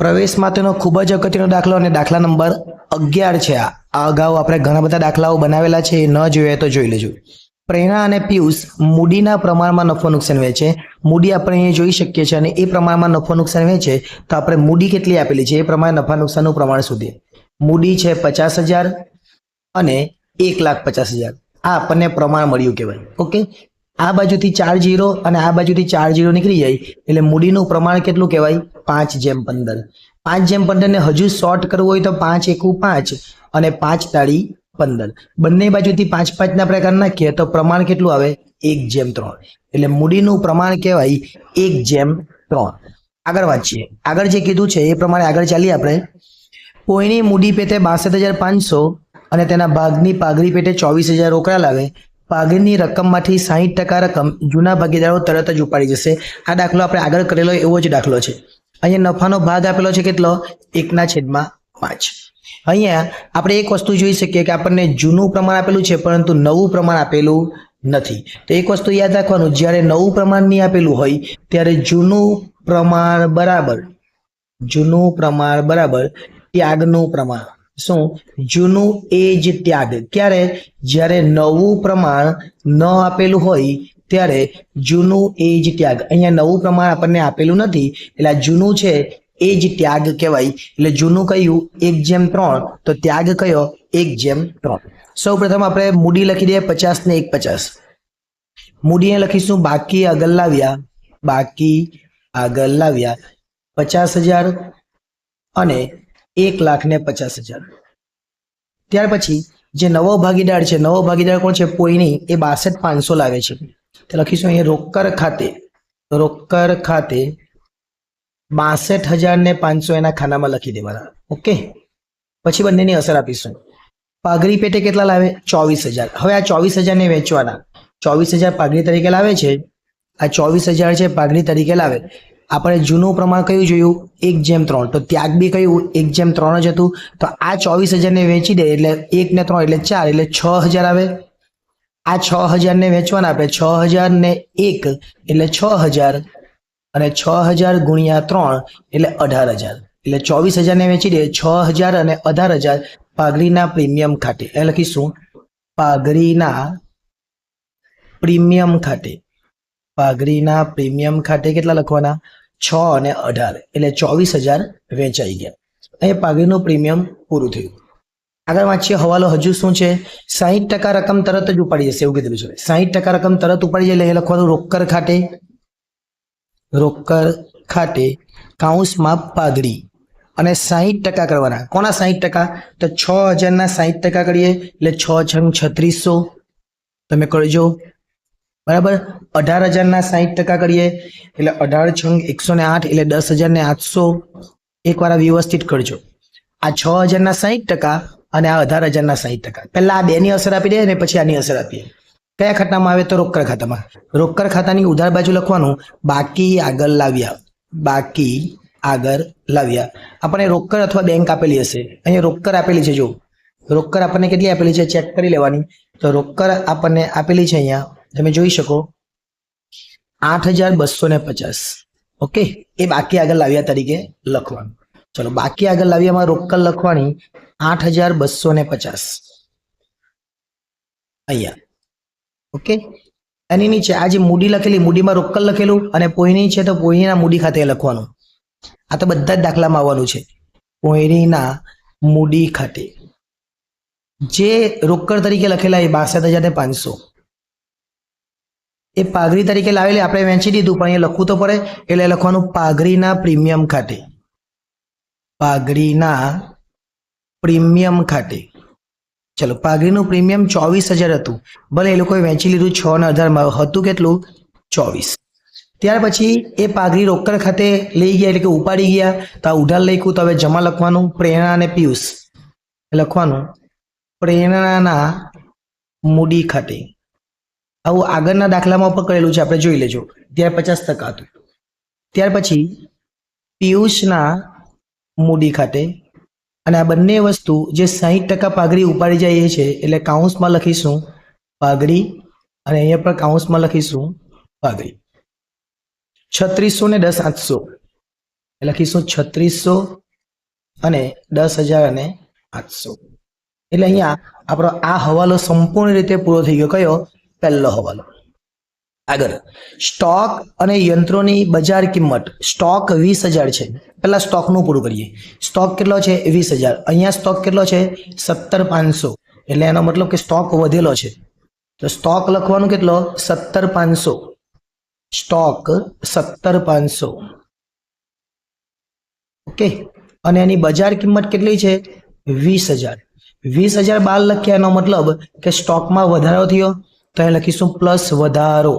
પ્રવેશ માટેનો ખૂબ જ અગત્યનો દાખલો અને દાખલા નંબર 11 છે આ અગાઉ આપણે ઘણા બધા દાખલાઓ બનાવેલા છે એ ન જોયા તો જોઈ લેજો. પ્રેરણા અને પિયુષ મૂડીના પ્રમાણમાં નફો નુકસાન વેચે. મૂડી આપણે અહીં જોઈ શકીએ છીએ અને એ પ્રમાણમાં નફો નુકસાન વેચે તો આપણે મૂડી કેટલી આપેલી છે એ પ્રમાણે નફા નુકસાનનું પ્રમાણ શોધીએ. મૂડી છે 50,000 અને 1,50,000. આ આપણને પ્રમાણ મળ્યું કહેવાય. ઓકે, આ બાજુથી 4 0 અને આ બાજુથી 4 0 નીકળી જાય એટલે મૂડીનું પ્રમાણ કેટલું કહેવાય? 5/15. 5/15 ને હજુ શોર્ટ કરવું હોય તો 5 એકુ 5 અને 5 તાળી 15. બંને બાજુથી 5 5 ના પ્રકાર નાખીએ તો પ્રમાણ કેટલું આવે? 1/3. એટલે મૂડીનું પ્રમાણ કહેવાય 1/3. આગળ વાંચીએ. આગળ જે કીધું છે એ પ્રમાણે આગળ ચાલીએ આપણે. કોઈની મૂડી પેટે 62,500 અને તેના ભાગની પાઘડી પેટે 24,000 રોકડા લાવે. પાઘડીની રકમમાંથી 60% રકમ જૂના ભાગીદારો તરત જ ઉપાડી જશે. આ દાખલો આપણે આગળ કરેલો એવો જ દાખલો છે. અહીંયા નફાનો ભાગ આપેલો છે કેટલો? 1/5. અહીંયા આપણે એક વસ્તુ જોઈ શકીએ કે આપણને જૂનું પ્રમાણ આપેલું છે પરંતુ નવું પ્રમાણ આપેલું નથી. તો એક વસ્તુ યાદ રાખવાનું, જ્યારે નવું પ્રમાણ નહીં આપેલું હોય ત્યારે જૂનું પ્રમાણ બરાબર ત્યાગનું પ્રમાણ. શું? જૂનું એ જ ત્યાગ. ક્યારે? જ્યારે નવું પ્રમાણ ન આપેલું હોય ત્યારે જૂનું એ જ ત્યાગ. અહીંયા નવું પ્રમાણ આપણને આપેલું નથી એટલે આ જૂનું છે એ જ ત્યાગ કહેવાય. એટલે જૂનું કયું? 1/3. તો ત્યાગ કયો? 1/3. સૌ પ્રથમ આપણે મૂડી લખી દઈએ 50 ને 1/50. મૂડીને લખીશું બાકી આગળ લાવ્યા 50,000 અને 1,50,000. ત્યાર પછી જે નવો ભાગીદાર છે, નવો ભાગીદાર કોણ છે? પોઈની. એ 62,500 લાવે છે. તો લખીશું અહીંયા રોકડ ખાતે 62,500 એના ખાનામાં લખી દેવાના. ઓકે, પછી બંનેની અસર આપીશું. પાઘડી પેટે કેટલા લાવે? 24,000. હવે આ 24,000 ને વેચવાના. 24,000 પાઘડી તરીકે લાવે છે. આ 24,000 છે પાઘડી તરીકે લાવે. આપણે જૂનું પ્રમાણ કયું જોયું? 1/3. તો ત્યાગ બી કયું? 1/3 જ હતું. તો આ 24,000 ને વેચી દે એટલે 1 ને 3 એટલે 4 એટલે 6,000 આવે. આ 6,000 ને વેચવાના આપણે. 6,000 ને 1 એટલે 6,000 અને 6,000 ગુણ્યા 3 એટલે 18,000. એટલે 24,000 ને વેચી દે 6,000 અને 18,000 પાઘડીના પ્રીમિયમ ખાતે. એ લખીશું પાઘડીના પ્રીમિયમ ખાતે કેટલા લખવાના? 6 અને 18 એટલે 24,000 વેચાઈ ગયા. અહીં પાઘડીનું પ્રીમિયમ પૂરું થયું. આગળ વાંચીએ. હવાલો હજુ શું છે? 60% રકમ તરત જ ઉપાડી જશે એવું કીધું છે. 60% રકમ તરત ઉપાડી જાય એટલે એ લખવાનું રોકડ ખાતે કાઉન્સમાં પાઘડી અને 60% કરવાના. કોના 60%? તો 6,000 ના 60% કરીએ એટલે 6 × 3600. તમે કરજો બરાબર. 18,000 ના 60% કરીએ એટલે 18 × 108 એટલે 10,800. એકવાર વ્યવસ્થિત કરજો. આ 6,000 ના 60% અને આ 18,000 ના 60%. પહેલા આ બેની અસર આપી દે અને પછી આની અસર આપીએ. કયા ખાતામાં આવે? તો રોકડ ખાતામાં. રોકડ ખાતાની ઉધાર બાજુ લખવાનું બાકી આગળ લાવ્યા. આપણને રોકડ અથવા બેંક આપેલી હશે. અહીંયા રોકડ આપેલી છે. જો રોકડ આપણને કેટલી આપેલી છે ચેક કરી લેવાની. તો રોકડ આપણને આપેલી છે અહીંયા તમે જોઈ શકો 8,250. ઓકે, એ બાકી આગળ લાવ્યા તરીકે લખવાનું. ચલો, બાકી આગળ લાવ્યામાં રોકડ લખવાની 8,250 અહીંયા. ઓકે, એની નીચે આ જે મૂડી લખેલી, મૂડીમાં રોકડ લખેલું અને પોઈની છે તો પોઈનીના મૂડી ખાતે લખવાનું. આ તો બધા જ દાખલામાં આવવાનું છે. પોઈનીના મૂડી ખાતે જે રોકડ તરીકે લખેલા એ 62,500 એ પાઘડી તરીકે લાવેલી આપણે વેચી દીધું પણ એ લખવું તો પડે એટલે લખવાનું પાઘડીના પ્રીમિયમ ખાતે. ચલો, પાઘડીનું પ્રીમિયમ 24,000 હતું. ભલે એ લોકોએ વેચી લીધું 6 ને 18 હતું કેટલું? 24. ત્યાર પછી એ પાઘડી રોકડ ખાતે લઈ ગયા એટલે કે ઉપાડી ગયા. તો આ ઉધાર લખ્યું તો હવે જમા લખવાનું. પ્રેરણા અને પિયુષ લખવાનું પ્રેરણાના મૂડી ખાતે. આવું આગળના દાખલામાં પણ કરેલું છે, આપણે જોઈ લેજો. ત્યારે 50% હતું. ત્યાર પછી પિયુષના મૂડી ખાતે અને આ બંને વસ્તુ જે 60% પાઘડી ઉપાડી જાય એ છે એટલે કાઉન્સમાં લખીશું પાઘડી અને અહીંયા પણ કાઉન્સમાં લખીશું પાઘડી. 3600 ને 10,800 એ લખીશું 3600 અને 10,000 અને 800. એટલે અહીંયા આપણો આ હવાલો સંપૂર્ણ રીતે પૂરો થઈ ગયો. કયો? પહેલો હવાલો. આગળ સ્ટોક અને યંત્રોની બજાર કિંમત. સ્ટોક 20,000 છે. પહેલા સ્ટોકનું પૂરું કરીએ. સ્ટોક કેટલો છે? 20,000. અહીંયા સ્ટોક કેટલો છે? 17,500. એટલે એનો મતલબ કે સ્ટોક વધેલો છે. તો સ્ટોક લખવાનું કેટલો? 17,500. સ્ટોક 17,500. ઓકે. અને એની બજાર કિંમત કેટલી છે? 20,000. 20,000 બાર લખ્યા એનો મતલબ કે સ્ટોકમાં વધારો થયો. તો અહીં લખીશું પ્લસ વધારો.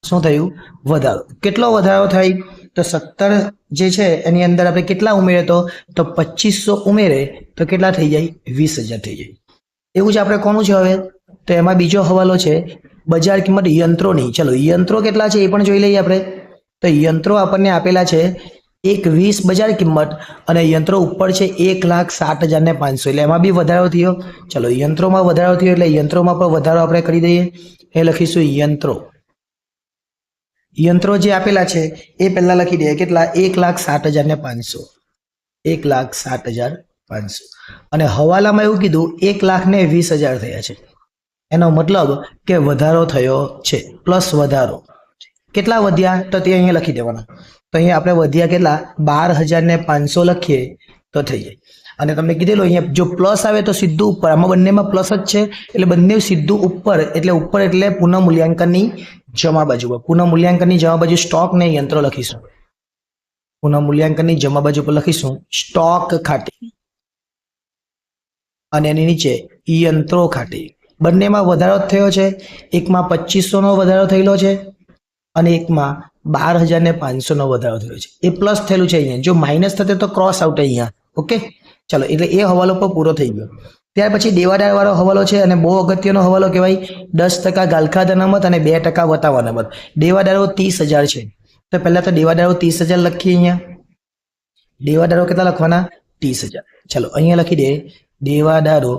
શું થયું? વધારો. કેટલો વધારો થાય? તો 17 જે છે એની અંદર આપણે કેટલા ઉમેરે? તો 2500 ઉમેરે તો કેટલા થઈ જાય? 20,000 થઈ જાય. એવું જ આપણે કોનું છે હવે? તો એમાં બીજો હવાલો છે બજાર કિંમત યંત્રોની. ચલો યંત્રો કેટલા છે એ પણ જોઈ લઈએ આપણે. તો યંત્રો આપણને આપેલા છે 1,20 બજાર કિંમત અને યંત્રો ઉપર છે 1,60,500. એટલે એમાં બી વધારો થયો. ચલો યંત્રોમાં વધારો થયો એટલે યંત્રોમાં પણ વધારો આપણે કરી દઈએ. એ લખીશું યંત્રો. યંત્રો જે આપેલા છે એ પહેલા લખી દઈએ. કેટલા? 1,60,500. 1,60,500. અને હવાલામાં એવું કીધું 1,20,000 થયા છે. એનો મતલબ કે વધારો થયો છે. પ્લસ વધારો. કેટલા વધ્યા? તો તે અહીંયા લખી દેવાના. તો અહીંયા આપણે વધ્યા કેટલા? 12,500 લખીએ તો થઈ જાય. અને તમને કીધેલું અહીંયા જો પ્લસ આવે તો સીધું ઉપર. આમાં બંનેમાં પ્લસ જ છે એટલે બંને સીધું ઉપર. એટલે ઉપર એટલે પુનઃ મૂલ્યાંકનની જમા બાજુ પર. પુનઃ મૂલ્યાંકનની જમા બાજુ સ્ટોક ને યંત્રો લખીશું. પુનઃ મૂલ્યાંકનની જમા બાજુ પર લખીશું સ્ટોક ખાતે અને એની નીચે યંત્રો ખાતે. બંનેમાં વધારો થયો છે. એકમાં 2500 નો વધારો થયેલો છે અને એકમાં 12,500 નો વધારો થયો છે. એ પ્લસ થયેલું છે અહીંયા. જો માઇનસ થતે તો ક્રોસ આઉટ અહીંયા. ઓકે. ચલો એટલે એ હવાલો પર પૂરો થઈ ગયો. ત્યાર પછી દેવાદાર વાળો હવાલો છે અને બહુ અગત્યનો હવાલો કહેવાય. 10% ગાલખાદ અનામત અને 2% વટાવ અનામત. દેવાદારો 30,000 છે. તો પહેલા તો દેવાદારો 30,000 લખીએ અહીંયા. દેવાદારો કેટલા લખવાના? 30,000. ચલો અહીંયા લખી દે દેવાદારો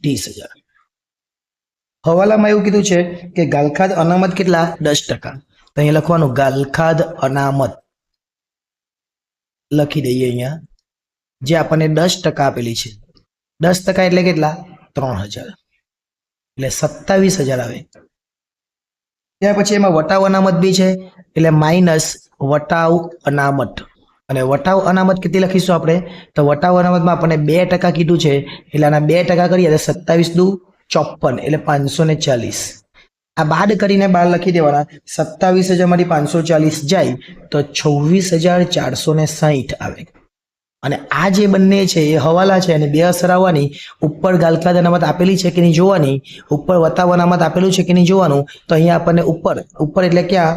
30,000. હવાલામાં એવું કીધું છે કે ગાલખાદ અનામત કેટલા? 10%. તો અહીંયા લખવાનું ગાલખાદ અનામત લખી દઈએ અહીંયા. જે આપણને 10% આપેલી છે. 10% એટલે કેટલા? 3,000. એટલે 27,000 આવે. ત્યાર પછી એમાં વટાવ અનામત બી છે એટલે માઇનસ વટાવ અનામત. અને વટાવ અનામત કેટલી લખીશું આપણે? તો વટાવ અનામતમાં આપણને 2% કીધું છે એટલે આના 2% કરીએ એટલે 27 દુ 54 એટલે 540. આ બાદ કરીને બાર લખી દેવાના. 27,000 માંથી 540 જાય તો 26,460 આવે. અને આ જે બંને છે એ હવાલા છે અને બે અસર આવવાની. ઉપર ગાલખાદ અનામત આપેલી છે કે નહીં જોવાની. ઉપર વટાવ અનામત આપેલું છે કે નહીં જોવાનું. તો અહીંયા આપણને ઉપર એટલે ક્યાં?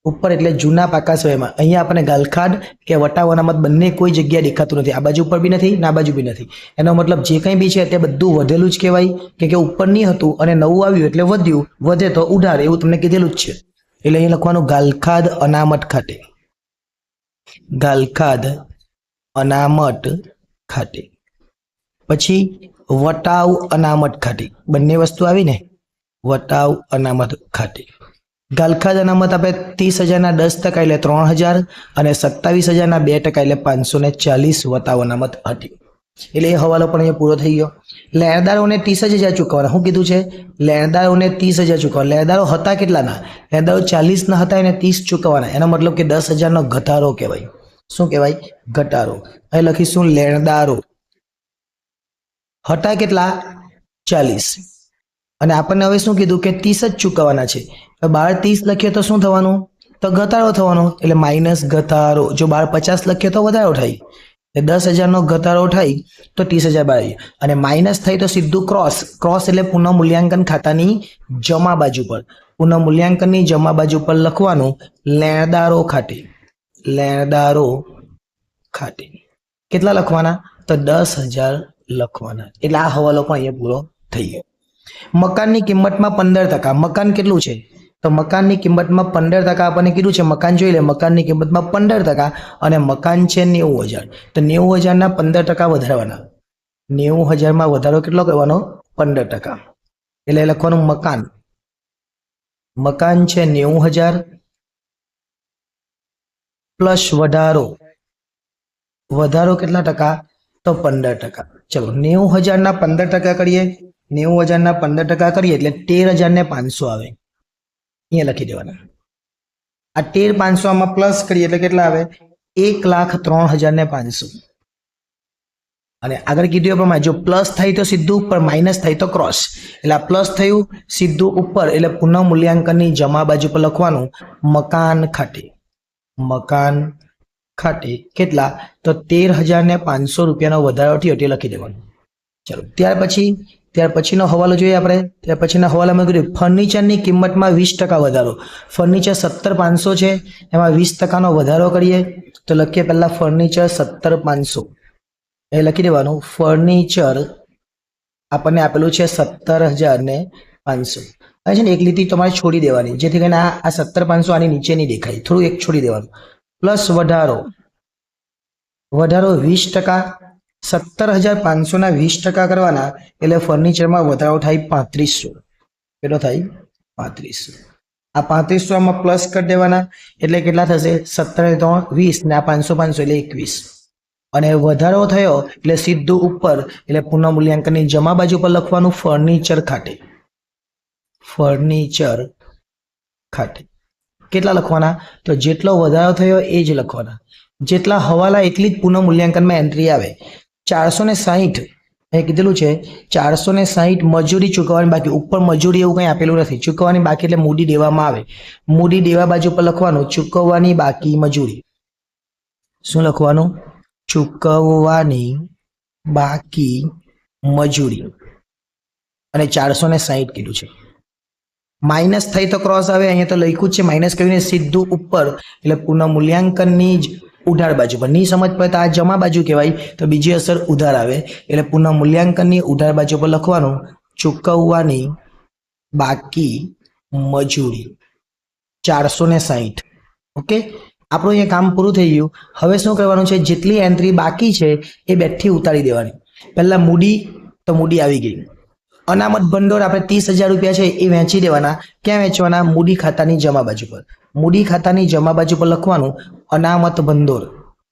ઉપર એટલે જૂના પાકા સમયમાં. અહીંયા આપણને ગાલખાદ કે વટાવ અનામત બંને કોઈ જગ્યાએ દેખાતું નથી. આ બાજુ ઉપર બી નથી ને આ બાજુ બી નથી. એનો મતલબ જે કંઈ બી છે તે બધું વધેલું જ કહેવાય. કે ઉપર નહીં હતું અને નવું આવ્યું એટલે વધ્યું. વધે તો ઉધાર. એવું તમને કીધેલું જ છે. એટલે અહીં લખવાનું ગાલખાદ અનામત ખાતે. ગાલખાદ અનામત ખાતે. પછી વટાવ અનામત ખાતે. બંને વસ્તુ આવી ને. વટાવ અનામત ખાતે. ગાલખાદ અનામત આપણે 30,000 ના 10% એટલે 3,000 અને 27,000 ના 2% એટલે 540 વટાવ અનામત હતી. એટલે એ હવાલો પણ અહીંયા પૂરો થઈ ગયો. લેણદારોને 30,000 ચૂકવવાના. શું કીધું છે? લેણદારોને 30,000 ચૂકવવાના. લેણદારો હતા કેટલાના? લેણદારો 40 ના હતા એને 30 ચૂકવવાના. એનો મતલબ કે 10,000 નો ઘટાડો કહેવાય. શું કહેવાય? ઘટાડો. અહીં લખીશું લેણદારો હતા કેટલા? 40. અને આપણને હવે શું કીધું કે 30 જ ચૂકવવાના છે. બાર 30 લખીએ તો શું થવાનું? તો ઘટાડો થવાનો. એટલે માઇનસ ઘટાડો. જો બાર 50 લખીએ તો વધારો થાય. 10,000 નો ઘટાડો થાય તો 30,000 બહાર. અને માઇનસ થાય તો સીધું ક્રોસ. ક્રોસ એટલે પુનઃ મૂલ્યાંકન ખાતાની જમા બાજુ પર. પુનઃ મૂલ્યાંકનની જમા બાજુ પર લખવાનું લેણદારો ખાતે. લેણદારો ખાતે. કેટલા લખવાના? તો 10,000 લખવાના. એટલે આ હવાલો પણ અહીંયા પૂરો થઈ ગયો. મકાનની કિંમતમાં 15%. મકાન કેટલું છે? તો મકાનની કિંમતમાં 15% આપણને કીધું છે. મકાન જોઈ લે. મકાનની કિંમતમાં 15% અને મકાન છે 90,000. તો 90,000 ના 15% વધારવાના. 90,000 માં વધારો કેટલો કરવાનો? 15%. એટલે લખવાનું મકાન. મકાન છે 90,000 પ્લસ વધારો કેટલા ટકા? તો 15%. ચલો 90,000 15% કરીએ, 90,000 15% કરીએ એટલે 13,500 આવે. અહીંયા લખી દેવાના. આ 13,500 આમાં પ્લસ કરીએ એટલે કેટલા આવે? 1,03,500. અને આગળ કીધું એ પ્રમાણે જો પ્લસ થાય તો સીધું ઉપર, માઇનસ થાય તો ક્રોસ. એટલે આ પ્લસ થયું સીધું ઉપર એટલે પુનઃ મૂલ્યાંકનની જમા બાજુ પર લખવાનું મકાન ખાતે કેટલા? તો 13,500 રૂપિયાનો વધારો થયો તે લખી દેવાનું. ચલો ત્યાર પછીનો હવાલો જોઈએ આપણે. ત્યાર પછીના હવાલામાં કીધું ફર્નિચરની કિંમતમાં 20% વધારો. ફર્નિચર 17,500 છે, એમાં 20%નો વધારો કરીએ તો લખીએ પહેલા ફર્નિચર 17,500 એ લખી દેવાનું. ફર્નિચર આપણને આપેલું છે 17,500. હવે છે ને એક લીટી તમારે છોડી દેવાની, જેથી કરીને આ 17,500 આની નીચે નહીં દેખાય, થોડું એક છોડી દેવાનું. પ્લસ વધારો 20%. 17,500 ના 20% કરવાના એટલે ફર્નિચરમાં વધારો થાય 3500. કેટલો થાય? 3500. આ 3500 આમાં પ્લસ કરી દેવાના એટલે કેટલા થશે? 17 3 20 ને આ 500 500 એટલે 21. અને વધારો થયો એટલે સીધું ઉપર એટલે પુનઃ મૂલ્યાંકનની જમા બાજુ પર લખવાનું ફર્નિચર ખાતે. કેટલા લખવાના? તો જેટલો વધારો થયો એ જ લખવાના. જેટલા હવાલા એટલી જ પુનઃ મૂલ્યાંકનમાં એન્ટ્રી આવે. 460 એ કીધેલું છે 460 મજૂરી ચૂકવવાની બાકી. ઉપર મજૂરી એવું કંઈ આપેલું નથી, ચૂકવવાની બાકી એટલે મૂડી દેવામાં આવે. મૂડી દેવા બાજુ પર લખવાનું ચૂકવવાની બાકી મજૂરી. શું લખવાનું? ચૂકવવાની બાકી મજૂરી. અને 460 કીધું છે. માઇનસ થઈ તો ક્રોસ આવે, અહીંયા તો લખ્યું જ છે માઇનસ કરીને સીધું ઉપર એટલે પુનઃ મૂલ્યાંકનની જ ઉધાર બાજુ પર. નહીં સમજ પડે તો આ જમા બાજુ કહેવાય, તો બીજી અસર ઉધાર આવે એટલે પુનઃ મૂલ્યાંકનની ઉધાર બાજુ પર લખવાનું ચૂકવવાની બાકી મજૂરી 460. ઓકે, આપણું અહીંયા કામ પૂરું થઈ ગયું. હવે શું કરવાનું છે? જેટલી એન્ટ્રી બાકી છે એ બેઠી ઉતારી દેવાની. પહેલા મૂડી, તો મૂડી આવી ગઈ. અનામત ભંડોળ આપણે 30,000 રૂપિયા છે એ વેચી દેવાના. ક્યાં વેચવાના? મૂડી ખાતાની જમા બાજુ પર. મૂડી ખાતાની જમા બાજુ પર લખવાનું અનામત ભંડોળ.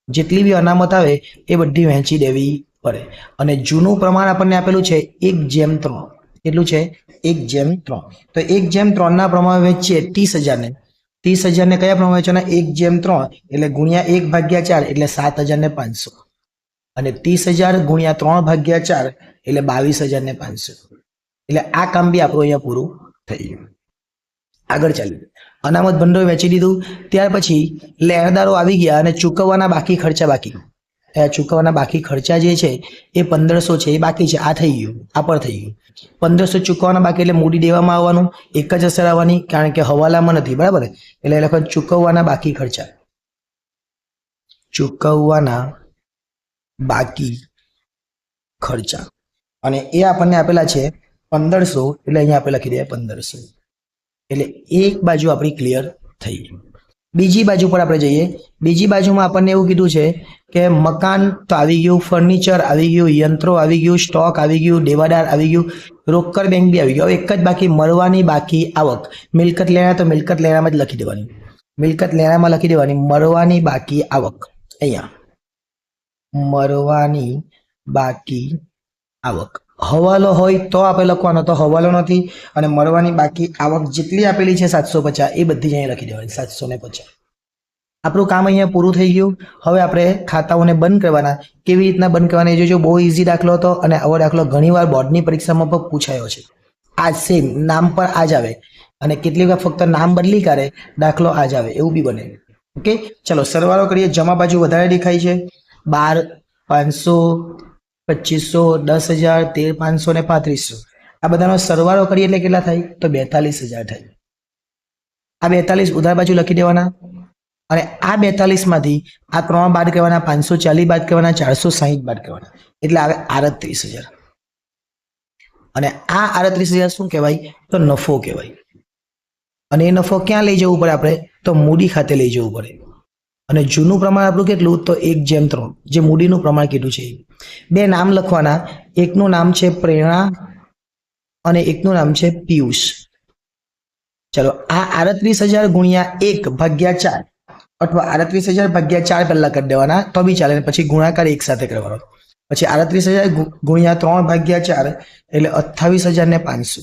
જેટલી બી અનામત આવે એ બધી વહેંચી દેવી પડે. અને જૂનું પ્રમાણ આપણને આપેલું છે 1:3. કેટલું છે? 1:3. તો 1:3 ના પ્રમાણે વેચીએ 30,000 ને. 30,000 ને કયા પ્રમાણે વેચવાના? 1:3 એટલે ગુણ્યા 1/4 એટલે 7,500. અને 30,000 ગુણ્યા 3/4 એટલે 22,500. એટલે આ કામ બી આપણું અહીંયા પૂરું થઈ ગયું. આગળ ચાલ્યું. અનામત ભંડોળ વેચી દીધું. ત્યાર પછી લેણદારો આવી ગયા અને ચૂકવવાના બાકી ખર્ચા બાકી. ચૂકવવાના બાકી ખર્ચા જે છે એ 1,500 છે એ બાકી છે. આ થઈ ગયું, આ પર થઈ ગયું. 1,500 ચૂકવવાના બાકી એટલે મૂડી દેવામાં આવવાનું, એક જ અસર આવવાની કારણ કે હવાલામાં નથી, બરાબર? એટલે એ લખો ચૂકવવાના બાકી ખર્ચા. ચૂકવવાના બાકી ખર્ચા અને એ આપણને આપેલા છે 1,500 એટલે અહીંયા આપણે લખી દઈએ 1,500. એટલે એક બાજુ આપણી ક્લિયર થઈ ગઈ. બીજી બાજુ પર આપણે જઈએ. બીજી બાજુમાં આપણને એવું કીધું છે કે મકાન તો આવી ગયું, ફર્નિચર આવી ગયું, યંત્રો આવી ગયું, સ્ટોક આવી ગયું, દેવાદાર આવી ગયું, રોકડ બેંક બી આવી ગયું. હવે એક જ બાકી મળવાની બાકી આવક. મિલકત લેણા તો મિલકત લેણામાં જ લખી દેવાની. મિલકત લેણામાં લખી દેવાની મળવાની બાકી આવક. અહીંયા મળવાની બાકી આવક. હવાલો હોય તો આપણે લખવાનો, તો હવાલો નથી. અને મળવાની બાકી આવક જેટલી આપેલી છે 750 એ બધી જ અહીંયા લખી દેવાની 750. આપણું કામ અહીંયા પૂરું થઈ ગયું. હવે આપણે ખાતાઓને બંધ કરવાના. કેવી રીતના બંધ કરવાના એ જોજો. બહુ ઇઝી દાખલો હતો અને આવો દાખલો ઘણીવાર બોર્ડની પરીક્ષામાં પણ પૂછાયો છે. આ સેમ નામ પર આ જ આવે અને કેટલીક વાર ફક્ત નામ બદલી કરે દાખલો આ જ આવે, એવું બી બને. ઓકે, ચલો સરવાળો કરીએ. જમા બાજુ વધારે દેખાય છે 12, 500, 2500, 10,000, 13,500 ને 3500. આ બધાનો સરવાળો કરીએ એટલે કેટલા થાય? તો 42,000 થાય. આ 42 ઉધાર બાજુ લખી દેવાના. અને આ 42 માંથી આ 3 બાદ કરવાના, 540 બાદ કરવાના, 460 બાદ કરવાના એટલે આવે 38,000. અને આ 38,000 શું કહેવાય? તો નફો કહેવાય. અને એ નફો ક્યાં લઈ જવું પડે આપણે? તો મૂડી ખાતે લઈ જવું પડે. અને જૂનું પ્રમાણ આપણું કેટલું? તો 1:3, જે મૂડીનું પ્રમાણ કીધું છે. બે નામ લખવાના. એકનું નામ છે પ્રેરણા અને એકનું નામ છે પિયુષ. ચલો, આ 38,000 ગુણ્યા 1/4 અથવા 38,000 ભાગ્યા 4 પહેલા કરી દેવાના તો બી ચાલે, પછી ગુણાકાર એક સાથે કરવાનો, પછી 38,000 ગુણ્યા 3 ભાગ્યા 4 એટલે 28,500.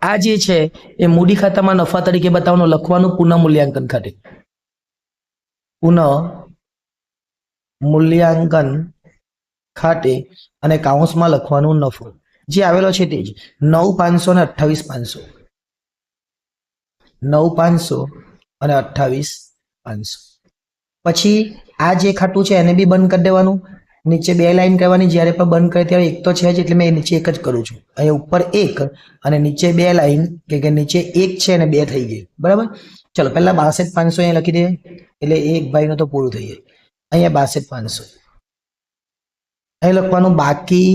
આ જે છે એ મૂડી ખાતામાં નફા તરીકે બતાવવાનું, લખવાનું પુનઃ મૂલ્યાંકન ખાતે, પુનઃ મૂલ્યાંકન ખાતે અને કાઉન્સમાં લખવાનું નફો જે આવેલો છે તે જ 9,500 અને 28,500, 9,500 અને 28,500. પછી આ જે ખાતું છે એને બી બંધ કરી દેવાનું, નીચે 2 લાઈન કરવાની, જ્યારે પણ બંધ કરે ત્યારે એક તો છે જ એટલે મેં નીચે એક જ કરું છું, અહીંયા ઉપર 1 અને નીચે 2 લાઈન, કે નીચે 1 છે અને 2 થઈ ગઈ, બરાબર. ચલો પહેલા 62,500 અહીંયા લખી દે એટલે એક ભાઈનું તો પૂરું થઈ જાય. અહીંયા 62,500 અહીં લખવાનું, બાકી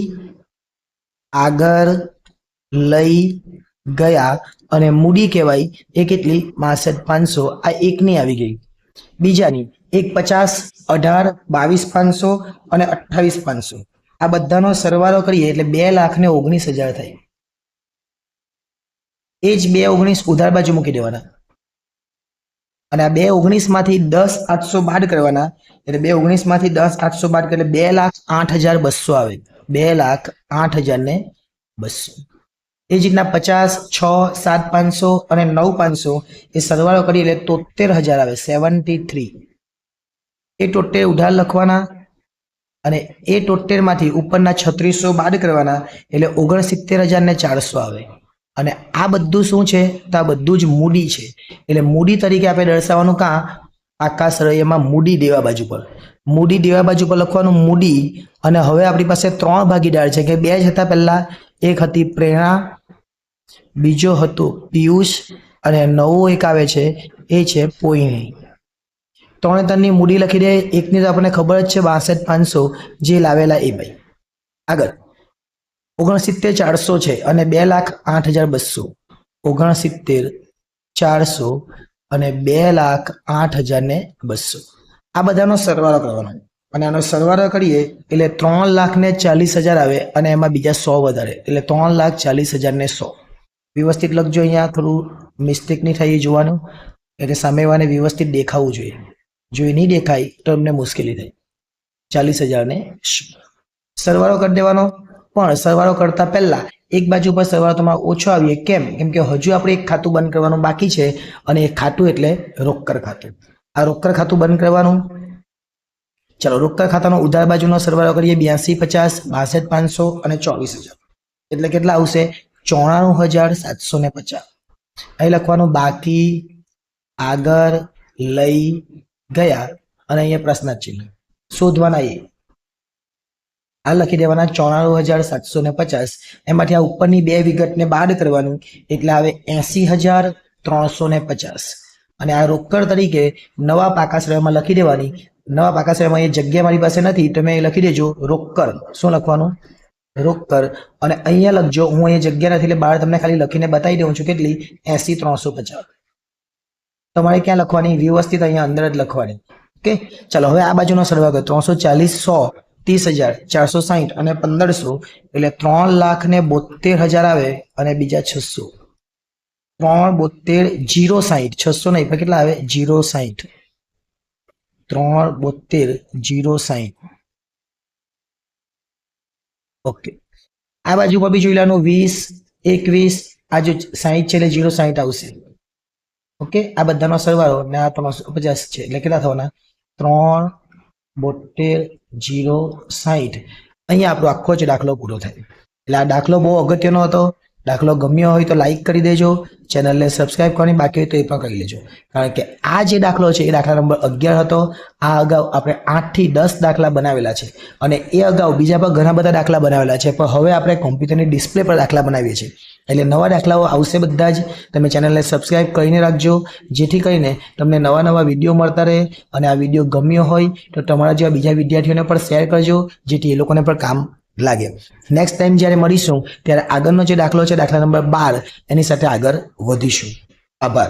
આગળ લઈ ગયા અને મૂડી કહેવાય એ કેટલી 62,500, આ એકની આવી ગઈ. બીજાની 1,50, 18, 22,500 અને 28,500, આ બધાનો સરવાળો કરીએ એટલે 2,19,000 થાય. એ જ 2,19 ઉધાર બાજુ મૂકી દેવાના અને આ 2,19 માંથી 10,800 બાદ કરવાના, એટલે 2,19 માંથી 10,800 બાદ કરે 2,08,200 આવે, 2,08,200. એ જ રીતના 50, 6, 7,500 અને 9,500 એ સરવાળો કરી એટલે 73,000 આવે, 73. એ 73 ઉધાર લખવાના અને એ 73 માંથી ઉપરના 3600 બાદ કરવાના એટલે 69,400 આવે. અને આ બધું શું છે તો આ બધું જ મૂડી છે, એટલે મૂડી તરીકે આપણે દર્શાવવાનું કાં આકાશ રયમાં મૂડી દેવા બાજુ પર, મૂડી દેવા બાજુ પર લખવાનું મૂડી. અને હવે આપણી પાસે 3 ભાગીદાર છે કે 2 જ હતા પહેલા, એક હતી પ્રેરણા, બીજો હતો પિયુષ અને નવો એક આવે છે એ છે પોઈણી. 3 મૂડી લખી દે. એકની તો આપણને ખબર જ છે 62,500 જે લાવેલા એ ભાઈ. આગળ 69,400 છે અને 2,08,200, 69,400 અને 2,08,200, આ બધાનો સરવાળો કરવાનો અને આનો સરવાળો કરીએ એટલે 3,40,000 આવે અને એમાં બીજા 100 વધારે એટલે 3,40,100. વ્યવસ્થિત લખજો, અહીંયા થોડું મિસ્ટેક નહીં થાય એ જોવાનું, એટલે સામેવાળાને વ્યવસ્થિત દેખાવું જોઈએ, જો એ નહીં દેખાય તો એમને મુશ્કેલી થાય. 40,000 સરવાળો કરી દેવાનો. પણ સરવાળો કરતા પહેલા એક બાજુ પર સરવાળો તમારો ઓછો આવીએ, કેમ કે હજુ આપણે એક ખાતું બંધ કરવાનું બાકી છે અને એ ખાતું એટલે રોકડ ખાતું. આ રોકડ ખાતું બંધ કરવાનું. ચલો રોકડ ખાતાનો ઉધાર બાજુનો સરવાળો કરીએ 82,50, 62,500 અને 24,000 એટલે કેટલા આવશે 94,750. અહીં લખવાનું બાકી આગળ લઈ ગયા અને અહીંયા પ્રશ્ન ચિહ્ન શોધવાના. આ લખી દેવાના 94,750. એમાંથી આ ઉપરની 2 વિગતને બાદ કરવાનું એટલે આવે 80,350. અને આ રોકડ તરીકે નવા પાકાશ્રયમાં લખી દેવાની. નવા પાકાશ્રયમાં એ જગ્યા મારી પાસે નથી, તમે લખી દેજો રોકડ. શું લખવાનું? રોકડ. અને અહીંયા લખજો, હું અહીંયા જગ્યા નથી એટલે બહાર તમને ખાલી લખીને બતાવી દઉં છું કેટલી 80,350. તમારે ક્યાં લખવાની? વ્યવસ્થિત અહીંયા અંદર જ લખવાની. ઓકે ચાલો હવે આ બાજુનો સરવાળો 340, 100, 30,460 અને 1,500 એટલે 3,72,000 આવે અને બીજા 600. 372,060, 600 નહીં પણ કેટલા આવે 060. 372,060. ઓકે આ બાજુ પર બી જોઈ લેવાનું 20, 21, આ જો 60 છે એટલે 060 આવશે. ઓકે આ બધાનો સરવાળો ને આ 350 છે એટલે કેટલા થવાના 372,060. અહીંયા આપણો આખો જ દાખલો પૂરો થાય. એટલે આ દાખલો બહુ અગત્યનો હતો. દાખલો ગમ્યો હોય તો લાઈક કરી દેજો, ચેનલને સબસ્ક્રાઇબ કરવાની બાકી હોય તો એ પણ કરી લેજો, કારણ કે આ જે દાખલો છે એ દાખલા નંબર 11 હતો. આ અગાઉ આપણે 8 થી 10 દાખલા બનાવેલા છે અને એ અગાઉ બીજા પણ ઘણા બધા દાખલા બનાવેલા છે, પણ હવે આપણે કોમ્પ્યુટરની ડિસ્પ્લે પર દાખલા બનાવીએ છીએ એટલે નવા દાખલાઓ આવશે બધા જ. તમે ચેનલને સબસ્ક્રાઇબ કરીને રાખજો જેથી કરીને તમને નવા નવા વિડીયો મળતા રહે. અને આ વિડીયો ગમ્યો હોય તો તમારા જેવા બીજા વિદ્યાર્થીઓને પણ શેર કરજો જેથી એ લોકોને પણ કામ લાગે. નેક્સ્ટ ટાઈમ જ્યારે મળીશું ત્યારે આગળનો જે દાખલો છે દાખલા નંબર 12 એની સાથે આગળ વધીશું. આભાર.